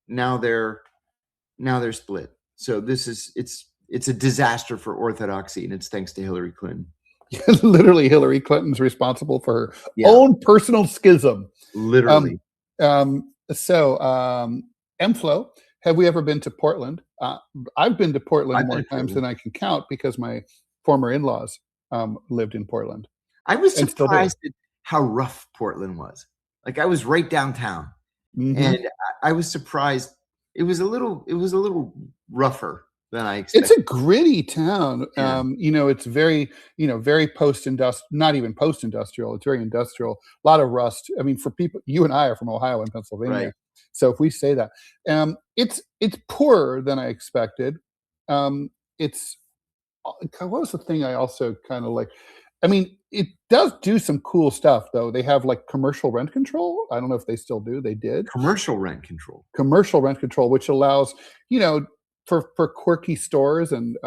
Now they're split. So it's a disaster for orthodoxy, and it's thanks to Hillary Clinton. Literally, Hillary Clinton's responsible for her own personal schism. Literally. Mflo, have we ever been to Portland? I've been to Portland more times than I can count because my former in-laws lived in Portland. I was surprised at how rough Portland was. Like I was right downtown, and I was surprised. It was a little rougher than I expected. It's a gritty town. Yeah. It's very, very post-industrial, not even post-industrial. It's very industrial. A lot of rust. I mean, for people, you and I are from Ohio and Pennsylvania. Right. So if we say that, it's poorer than I expected. What was the thing I also kind of like? I mean, it does do some cool stuff, though. They have like commercial rent control. I don't know if they still do. They did. Commercial rent control, which allows, for quirky stores and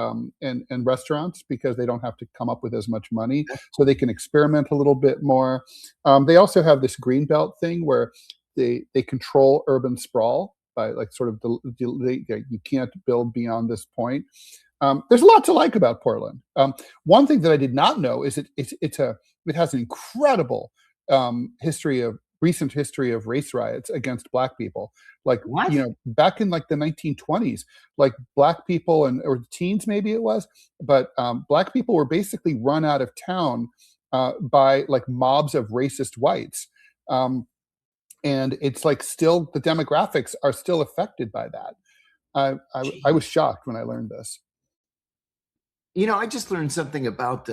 restaurants, because they don't have to come up with as much money, so they can experiment a little bit more. They also have this green belt thing where they control urban sprawl by like sort of you can't build beyond this point. There's a lot to like about Portland. One thing that I did not know is it has an incredible recent history of race riots against Black people. Like, what? Back in like the 1920s, like Black people or teens, maybe it was, but Black people were basically run out of town by like mobs of racist whites. And it's like still the demographics are still affected by that. I was shocked when I learned this. You know, I just learned something about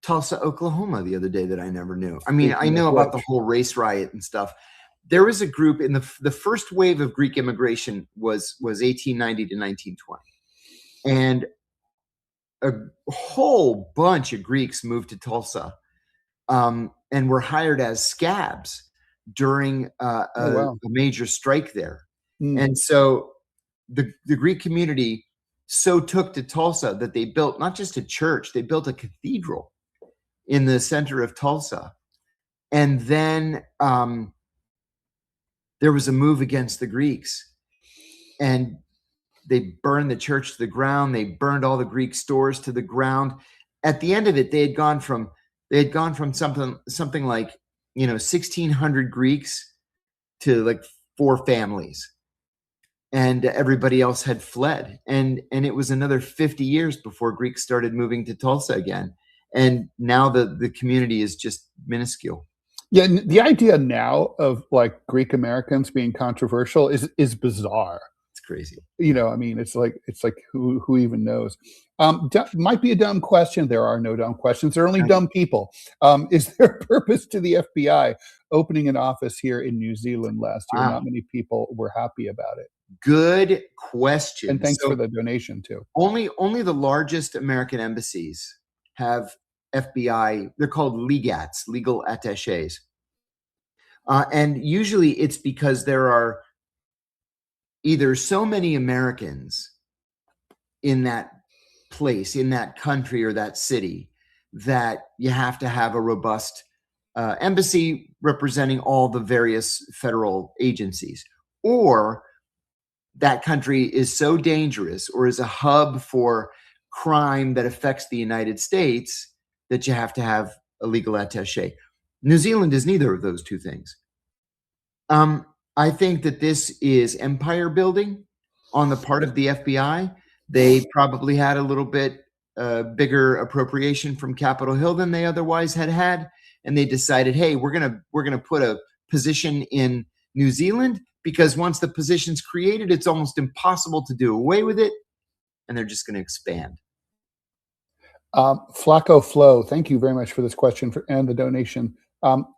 Tulsa, Oklahoma the other day that I never knew. I mean, I know about the whole race riot and stuff. There was a group in the first wave of Greek immigration was 1890 to 1920. And a whole bunch of Greeks moved to Tulsa and were hired as scabs during a major strike there. And so the Greek community so took to Tulsa that they built not just a church, they built a cathedral in the center of Tulsa. And then there was a move against the Greeks, and they burned the church to the ground. They burned all the Greek stores to the ground. At the end of it, they had gone from something like, 1,600 Greeks to like 4 families, and everybody else had fled. And it was another 50 years before Greeks started moving to Tulsa again. And now the community is just minuscule. Yeah, the idea now of like Greek Americans being controversial is bizarre. It's crazy. I mean, it's like who even knows? Might be a dumb question. There are no dumb questions. There are only dumb people. Is there a purpose to the FBI opening an office here in New Zealand last year? Not many people were happy about it. Good question. And thanks for the donation too. Only the largest American embassies have FBI. They're called legats, legal attachés. And usually it's because there are either so many Americans in that place, in that country or that city, that you have to have a robust embassy representing all the various federal agencies, or that country is so dangerous or is a hub for crime that affects the United States that you have to have a legal attaché. New Zealand is neither of those two things. I think that this is empire building on the part of the FBI. They probably had a little bit bigger appropriation from Capitol Hill than they otherwise had, and they decided, hey, we're gonna put a position in New Zealand, because once the position's created, it's almost impossible to do away with it, and they're just going to expand. Flacco Flo, thank you very much for this question and the donation.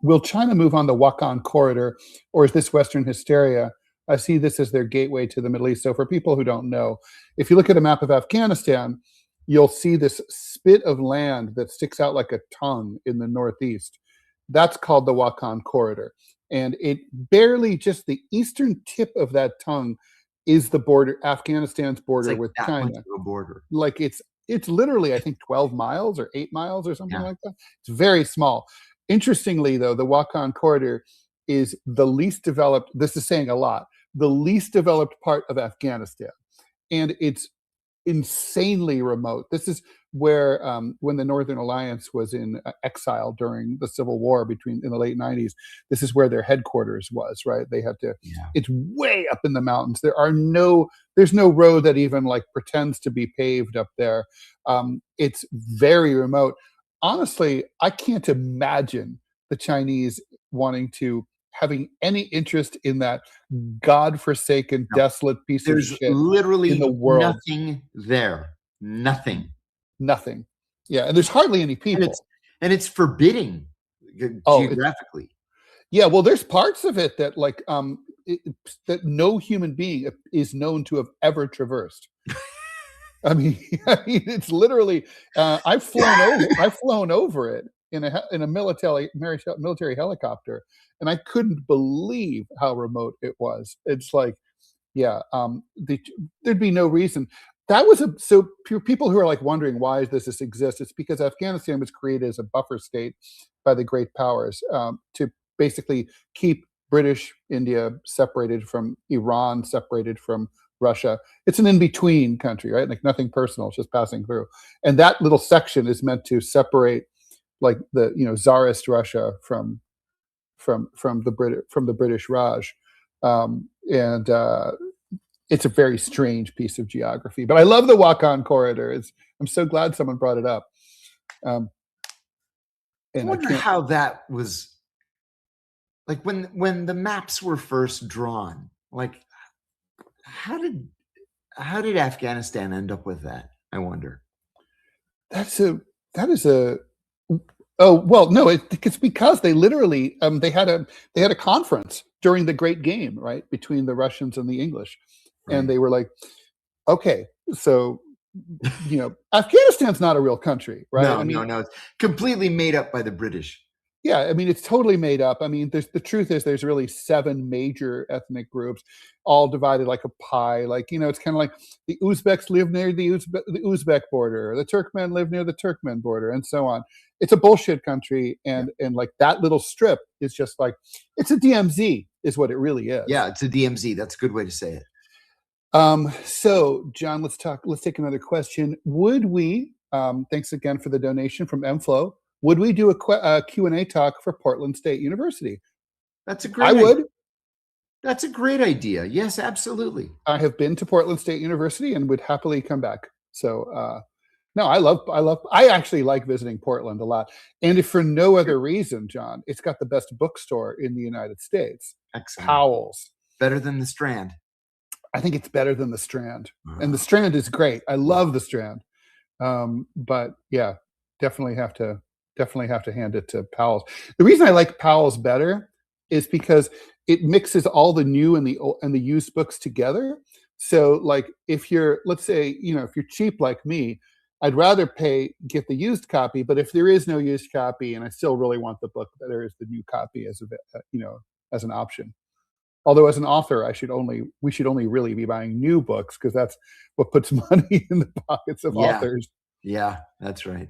Will China move on the Wakhan corridor, or is this Western hysteria? I see this as their gateway to the Middle East. So for people who don't know, if you look at a map of Afghanistan, you'll see this spit of land that sticks out like a tongue in the northeast. That's called the Wakhan corridor. And it barely, just the eastern tip of that tongue is the border, Afghanistan's border with China. Border. Like it's literally, I think, 12 miles or 8 miles or something like that. It's very small. Interestingly, though, the Wakhan corridor is the least developed, this is saying a lot, the least developed part of Afghanistan. And it's insanely remote. This is where, when the Northern Alliance was in exile during the Civil War in the late 90s, this is where their headquarters was, right? They had to, it's way up in the mountains. There's no road that even like pretends to be paved up there. It's very remote. Honestly, I can't imagine the Chinese having any interest in that godforsaken, desolate piece of shit. There's literally in the world. Nothing there. Nothing. Yeah, and there's hardly any people. And it's forbidding geographically. Well, there's parts of it that like that no human being is known to have ever traversed. I mean, it's literally. I've flown over it in a military helicopter, and I couldn't believe how remote it was. It's like, there'd be no reason. That was so people who are like wondering why does this exist? It's because Afghanistan was created as a buffer state by the great powers to basically keep British India separated from Iran, separated from Russia. It's an in-between country, right? Like nothing personal, it's just passing through. And that little section is meant to separate like the Tsarist Russia from the British Raj. It's a very strange piece of geography. But I love the Wakhan corridor. I'm so glad someone brought it up. I wonder how that was, like, when the maps were first drawn, like, how did Afghanistan end up with that? I wonder. Oh, well, no, it's because they literally they had a conference during the Great Game, right, between the Russians and the English, right. And they were like, okay, so Afghanistan's not a real country, right? No, it's completely made up by the British. Yeah, I mean, it's totally made up. I mean, the truth is there's really 7 major ethnic groups, all divided like a pie. Like, it's kind of like the Uzbeks live near the Uzbek border, the Turkmen live near the Turkmen border, and so on. It's a bullshit country, and like that little strip is just like, it's a DMZ, is what it really is. Yeah, it's a DMZ. That's a good way to say it. So, John, let's take another question. Would we, thanks again for the donation from MFlow, would we do a Q&A talk for Portland State University? That's a great idea. I would. That's a great idea. Yes, absolutely. I have been to Portland State University and would happily come back. So, no, I actually like visiting Portland a lot. And if for no other reason, John, it's got the best bookstore in the United States. Excellent. Powell's. Better than the Strand. I think it's better than the Strand. And the Strand is great. I love the Strand. But yeah, definitely have to hand it to Powell's. The reason I like Powell's better is because it mixes all the new and the used books together. So like if you're, let's say, if you're cheap like me, I'd rather get the used copy, but if there is no used copy and I still really want the book, there is the new copy as an option. Although as an author, we should only really be buying new books because that's what puts money in the pockets of authors. Yeah, that's right.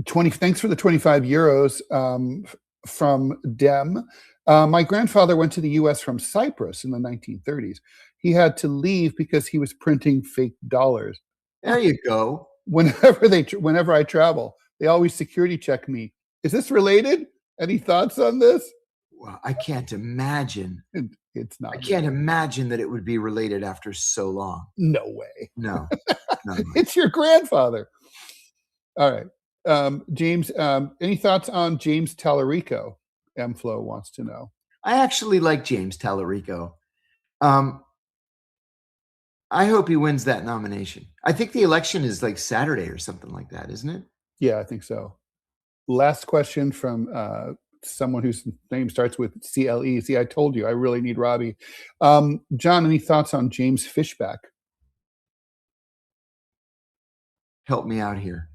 Thanks for the 25 euros from Dem. My grandfather went to the U.S. from Cyprus in the 1930s. He had to leave because he was printing fake dollars. There you go. Whenever I travel, they always security check me. Is this related? Any thoughts on this? Well, I can't imagine. It's not. I can't imagine that it would be related after so long. No way. No. It's your grandfather. All right. James, any thoughts on James Tallarico? MFlow wants to know. I actually like James Tallarico. I hope he wins that nomination. I think the election is like Saturday or something like that, isn't it? Yeah, I think so. Last question from someone whose name starts with CLE. See, I told you, I really need Robbie. John, any thoughts on James Fishback? Help me out here.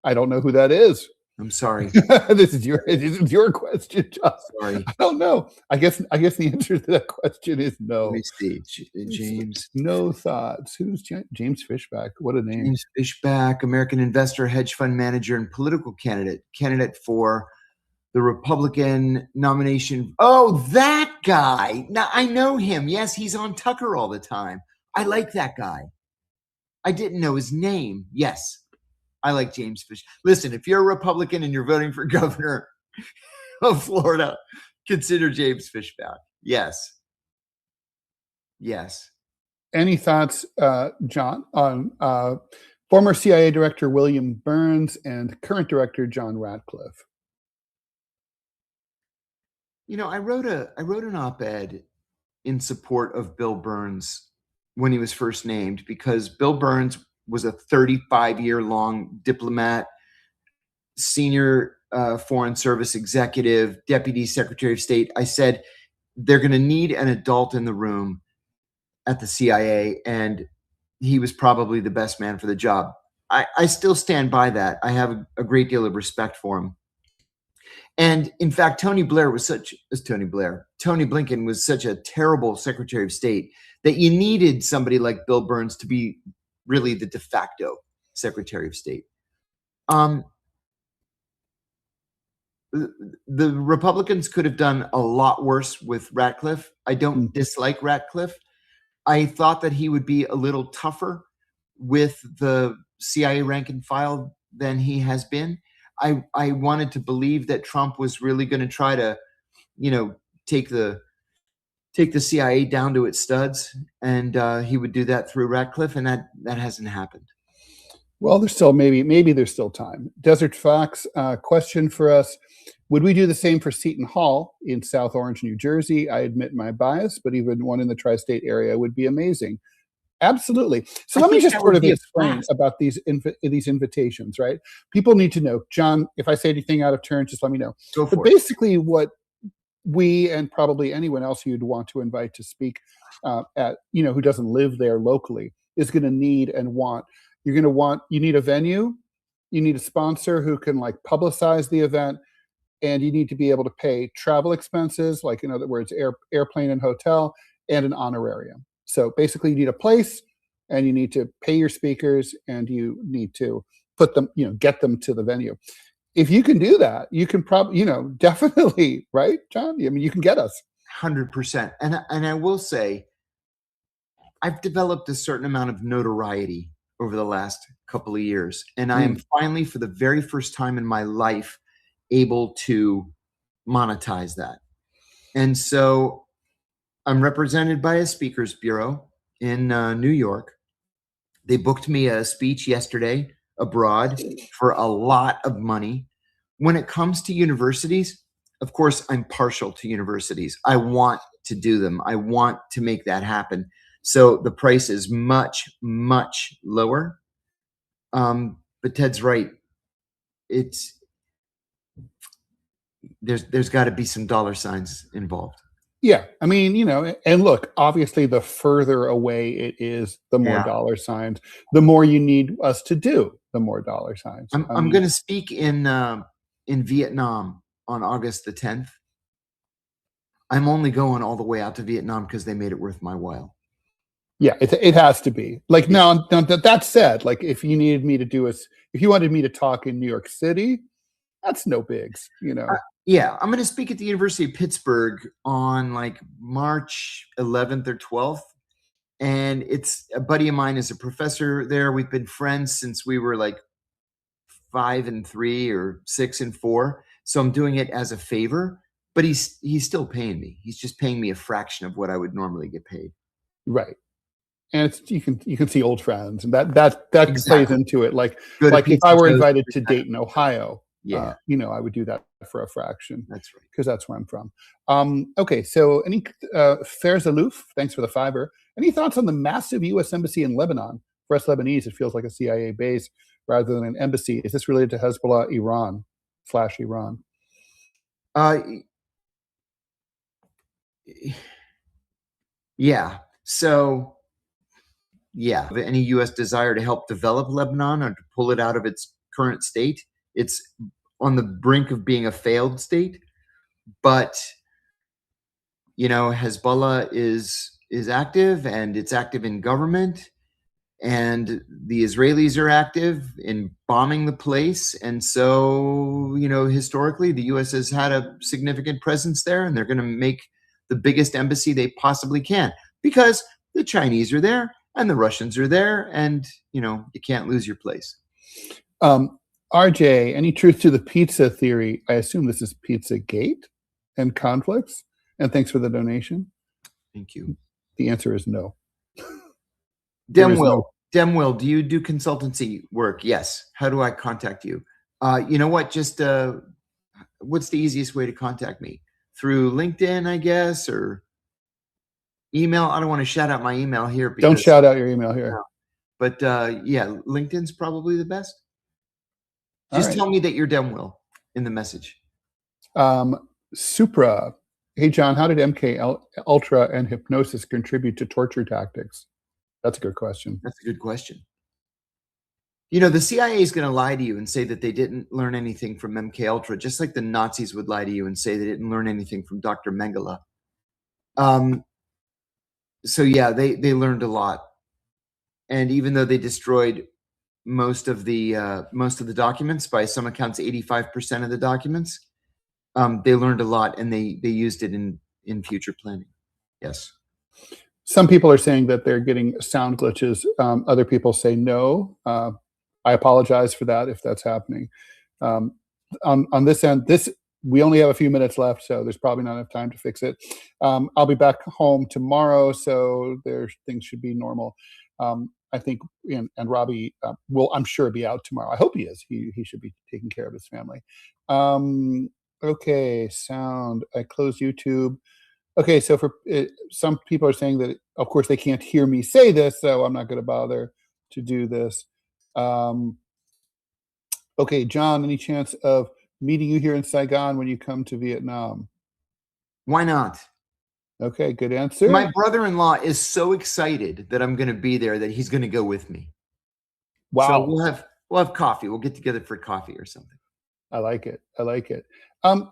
I don't know who that is. I'm sorry. This is your question, John. Sorry. I don't know. I guess the answer to that question is no. Let me see. James. No thoughts. Who's James Fishback? What a name. James Fishback, American investor, hedge fund manager, and political candidate for the Republican nomination. Oh, that guy. Now, I know him. Yes, he's on Tucker all the time. I like that guy. I didn't know his name. Yes. I like James Fish. Listen, if you're a Republican and you're voting for governor of Florida, consider James Fishback. Yes. Yes. Any thoughts, John, on former CIA Director William Burns and current Director John Ratcliffe? I wrote an op-ed in support of Bill Burns when he was first named, because Bill Burns was a 35-year-long diplomat, senior Foreign Service executive, Deputy Secretary of State. I said, they're going to need an adult in the room at the CIA, and he was probably the best man for the job. I still stand by that. I have a great deal of respect for him. And in fact, Tony Blinken was such a terrible Secretary of State that you needed somebody like Bill Burns to be really the de facto Secretary of State. The Republicans could have done a lot worse with Ratcliffe. I don't dislike Ratcliffe. I thought that he would be a little tougher with the CIA rank and file than he has been. I wanted to believe that Trump was really going to try to, take the CIA down to its studs, and he would do that through Ratcliffe, and that hasn't happened. Well, there's still maybe there's still time. Desert Fox, question for us. Would we do the same for Seton Hall in South Orange, New Jersey? I admit my bias, but even one in the tri-state area would be amazing. Absolutely. So let me just sort of explain about these invitations, right? People need to know. John, if I say anything out of turn, just let me know. But basically what we and probably anyone else you'd want to invite to speak at, who doesn't live there locally is going to need and want. You need a venue, you need a sponsor who can like publicize the event, and you need to be able to pay travel expenses, like in other words, airplane and hotel, and an honorarium. So basically you need a place, and you need to pay your speakers, and you need to put them, get them to the venue. If you can do that, you can probably, definitely, right, John? I mean, you can get us. 100%. And I will say, I've developed a certain amount of notoriety over the last couple of years. And I am finally, for the very first time in my life, able to monetize that. And so I'm represented by a speakers bureau in New York. They booked me a speech yesterday abroad for a lot of money. When it comes to universities, of course, I'm partial to universities. I want to do them. I want to make that happen. So the price is much, much lower. But Ted's right. There's got to be some dollar signs involved. Yeah, I mean, and look, obviously, the further away it is, the more dollar signs. The more you need us to do, the more dollar signs. I'm going to speak in Vietnam on August the 10th. I'm only going all the way out to Vietnam because they made it worth my while. Yeah, it has to be. Like now that said, like if you needed me to if you wanted me to talk in New York City, that's no bigs, Yeah, I'm going to speak at the University of Pittsburgh on like March 11th or 12th. And it's a buddy of mine is a professor there. We've been friends since we were like 5 and 3 or 6 and 4. So I'm doing it as a favor, but he's still paying me. He's just paying me a fraction of what I would normally get paid. Right. And you can see old friends, and that plays into it. Like if I were invited to Dayton, Ohio, I would do that for a fraction. That's right, because that's where I'm from. Okay, so any Fairs Aloof, thanks for the $5. Any thoughts on the massive U.S. embassy in Lebanon? For us Lebanese, it feels like a CIA base rather than an embassy. Is this related to Hezbollah, Iran? Yeah. So. Yeah, any U.S. desire to help develop Lebanon or to pull it out of its current state. It's on the brink of being a failed state, but Hezbollah is active, and it's active in government, and the Israelis are active in bombing the place, and so historically the U.S. has had a significant presence there, and they're going to make the biggest embassy they possibly can because the Chinese are there. And the Russians are there, and you can't lose your place. RJ, any truth to the pizza theory? I assume this is Pizzagate and conflicts. And thanks for the donation. Thank you. The answer is no. Demwill, do you do consultancy work? Yes. How do I contact you? You know what? Just what's the easiest way to contact me? Through LinkedIn, I guess, or email. I don't want to shout out my email here. Don't shout out your email here. But LinkedIn's probably the best. Just tell me that you're Demwill in the message. Supra. Hey, John, how did MK Ultra and hypnosis contribute to torture tactics? That's a good question. That's a good question. The CIA is going to lie to you and say that they didn't learn anything from MK Ultra, just like the Nazis would lie to you and say they didn't learn anything from Dr. Mengele. So yeah, they learned a lot, and even though they destroyed most of the documents, by some accounts 85% of the documents, they learned a lot, and they used it in future planning. Yes. Some people are saying that they're getting sound glitches. Other people say no. I apologize for that if that's happening. On this end, we only have a few minutes left, so there's probably not enough time to fix it. I'll be back home tomorrow, so things should be normal. I think, and Robbie will, I'm sure, be out tomorrow. I hope he is. He should be taking care of his family. Okay, sound. I closed YouTube. Okay, so for some people are saying that, of course, they can't hear me say this, so I'm not going to bother to do this. Okay, John, any chance of meeting you here in Saigon when you come to Vietnam? Why not? Okay, good answer. My brother-in-law is so excited that I'm going to be there that he's going to go with me. Wow. So we'll have coffee. We'll get together for coffee or something. I like it. I like it.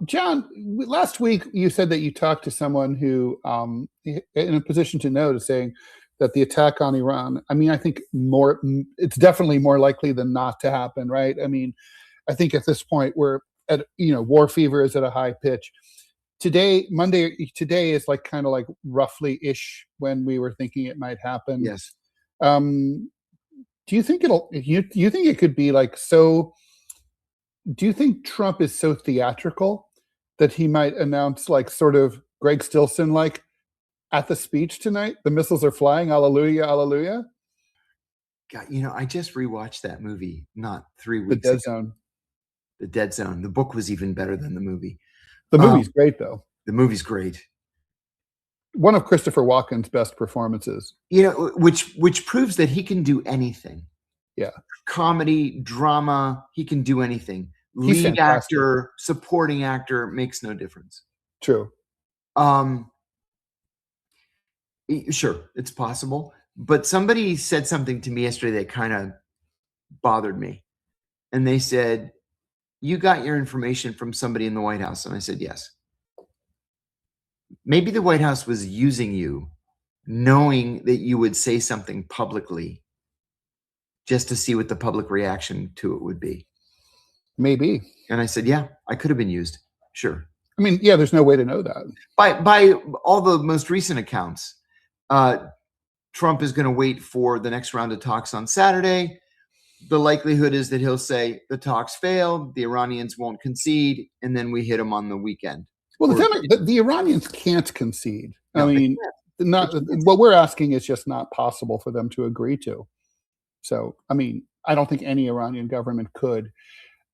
John, last week you said that you talked to someone who, in a position to know, to saying that the attack on Iran, I mean, I think it's definitely more likely than not to happen, right? I mean, I think at this point we're at, war fever is at a high pitch. Today is like kind of like roughly ish when we were thinking it might happen. Yes. Do you think you think it could be like so? Do you think Trump is so theatrical that he might announce, like, sort of Greg Stilson, like, at the speech tonight, the missiles are flying, hallelujah, hallelujah? God, I just rewatched that movie not 3 weeks ago. The Dead Zone. The Dead Zone. The book was even better than the movie. The movie's great, though. The movie's great. One of Christopher Walken's best performances. Which proves that he can do anything. Yeah. Comedy, drama, he can do anything. Lead actor, supporting actor, makes no difference. True. Sure, it's possible. But somebody said something to me yesterday that kind of bothered me. And they said, you got your information from somebody in the White House. And I said, yes. Maybe the White House was using you, knowing that you would say something publicly, just to see what the public reaction to it would be. Maybe. And I said, yeah, I could have been used. Sure. I mean, yeah, there's no way to know that. By all the most recent accounts, Trump is going to wait for the next round of talks on Saturday. The likelihood is that he'll say the talks failed, the Iranians won't concede, and then we hit them on the weekend. Well, the Iranians can't concede. No, I mean, what we're asking is just not possible for them to agree to. So, I mean, I don't think any Iranian government could.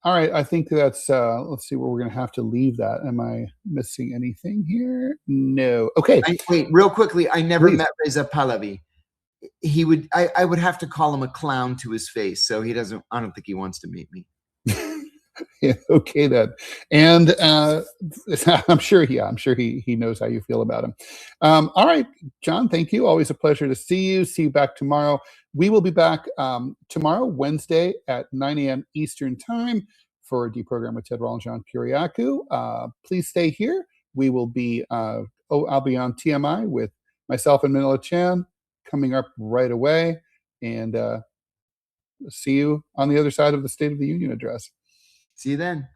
All right, I think that's, let's see where we're going to have to leave that. Am I missing anything here? No. Okay. Wait, real quickly, I never met Reza Pahlavi. I would have to call him a clown to his face, so I don't think he wants to meet me. Yeah, okay then. And I'm sure he knows how you feel about him. All right, John, thank you. Always a pleasure to see you. See you back tomorrow. We will be back tomorrow, Wednesday at 9 a.m. Eastern time for DeProgram with Ted Rall and John Kiriakou. Please stay here. We will be, I'll be on TMI with myself and Manila Chan coming up right away. And see you on the other side of the State of the Union address. See you then.